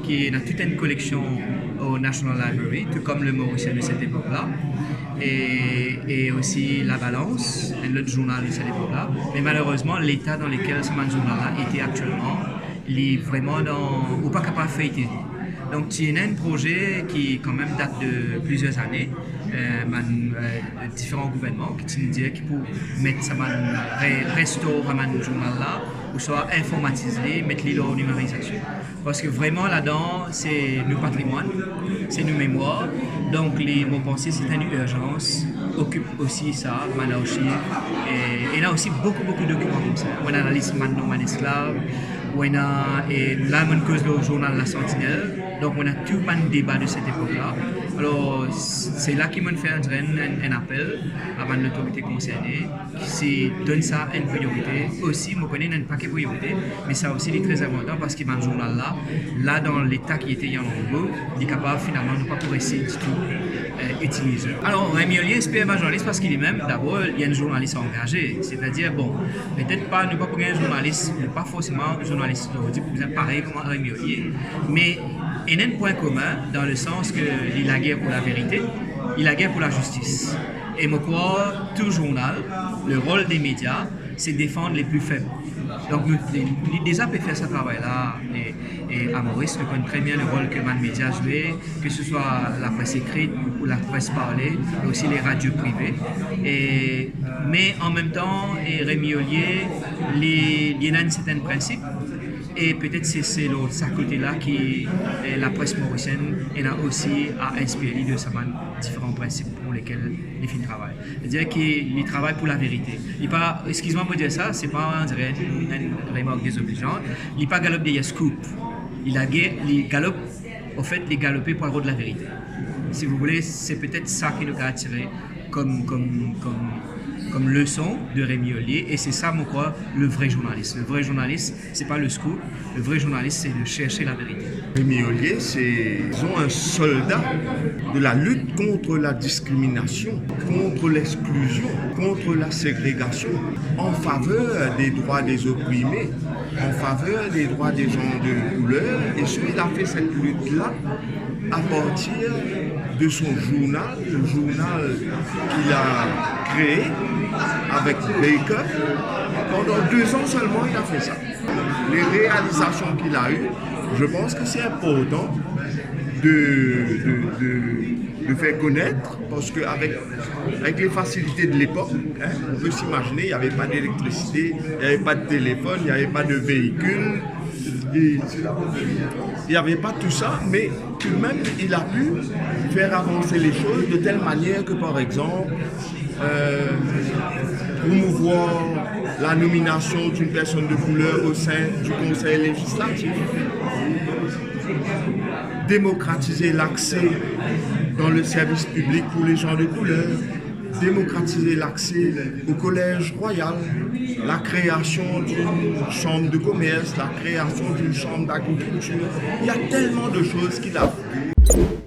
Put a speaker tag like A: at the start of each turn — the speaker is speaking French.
A: qui a toute une collection au National Library, tout comme le Mauricien de cette époque-là. Et aussi La Balance, un autre journal de cette époque-là. Mais malheureusement, l'état dans lequel ce journal-là était actuellement, il est vraiment ou pas capable de fêter. Donc, il y a un projet qui quand même date de plusieurs années, de différents gouvernements qui nous disaient qu'il faut mettre ça, restaurer ce journal-là, ou soit informatiser, mettre les en numérisation. Parce que vraiment là-dedans, c'est nos patrimoine, c'est nos mémoires. Donc, les mots pensés, c'est une urgence, occupe aussi ça, mon archive. Et il y a aussi beaucoup de documents comme ça. On analyse maintenant mon esclave, on a là, on cause le journal La Sentinelle. Donc, on a tout un débat de cette époque-là. Alors, c'est là qu'il m'a fait un appel avant l'autorité concernée, qui donne ça une priorité. Aussi, je connais un paquet de priorités, mais ça aussi est très important parce que dans ce journal-là, là, dans l'état qui était en Congo, il est capable finalement de ne pas pour essayer du tout utiliser. Alors, Rémi Ollier, c'est un journaliste parce qu'il est même, d'abord, il y a un journaliste engagé. C'est-à-dire, bon, peut-être pas, ne pas pour un journaliste, pas forcément un journaliste, pareil comme Rémi Ollier, mais il y a un point commun dans le sens qu'il a guerre pour la vérité, il a guerre pour la justice. Et moi, crois, tout journal, le rôle des médias, c'est défendre les plus faibles. Donc, nous déjà pu faire ce travail-là, et à Maurice, nous connaissons très bien le rôle que les médias jouent, que ce soit la presse écrite ou la presse parlée, mais aussi les radios privées. Mais en même temps, Rémi Ollier, il y a un certain principe. Et peut-être c'est ce côté-là qui la presse mauricienne a aussi à inspirer de différents principes pour lesquels les filles travaillent. C'est-à-dire qu'ils travaillent pour la vérité. Excuse-moi pour dire ça, c'est pas une remarque désobligeante. Il n'est pas galop des scoop. Il galope, au fait, les galoper pour le rôle de la vérité. Si vous voulez, c'est peut-être ça qui nous a attiré comme leçon de Rémi Ollier, et c'est ça, moi, quoi, le vrai journaliste. Le vrai journaliste, c'est pas le scoop, le vrai journaliste, c'est de chercher la vérité.
B: Rémi Ollier, c'est un soldat de la lutte contre la discrimination, contre l'exclusion, contre la ségrégation, en faveur des droits des opprimés, en faveur des droits des gens de couleur, et il a fait cette lutte-là à partir de son journal, le journal qu'il a créé avec Baker. Pendant 2 ans seulement, il a fait ça. Les réalisations qu'il a eues, je pense que c'est important de faire connaître, parce qu'avec les facilités de l'époque, on peut s'imaginer, il n'y avait pas d'électricité, il n'y avait pas de téléphone, il n'y avait pas de véhicule. Il n'y avait pas tout ça, mais tout de même, il a pu faire avancer les choses de telle manière que, par exemple, promouvoir la nomination d'une personne de couleur au sein du Conseil législatif, démocratiser l'accès dans le service public pour les gens de couleur, démocratiser l'accès au collège royal, la création d'une chambre de commerce, la création d'une chambre d'agriculture. Il y a tellement de choses qu'il a fait.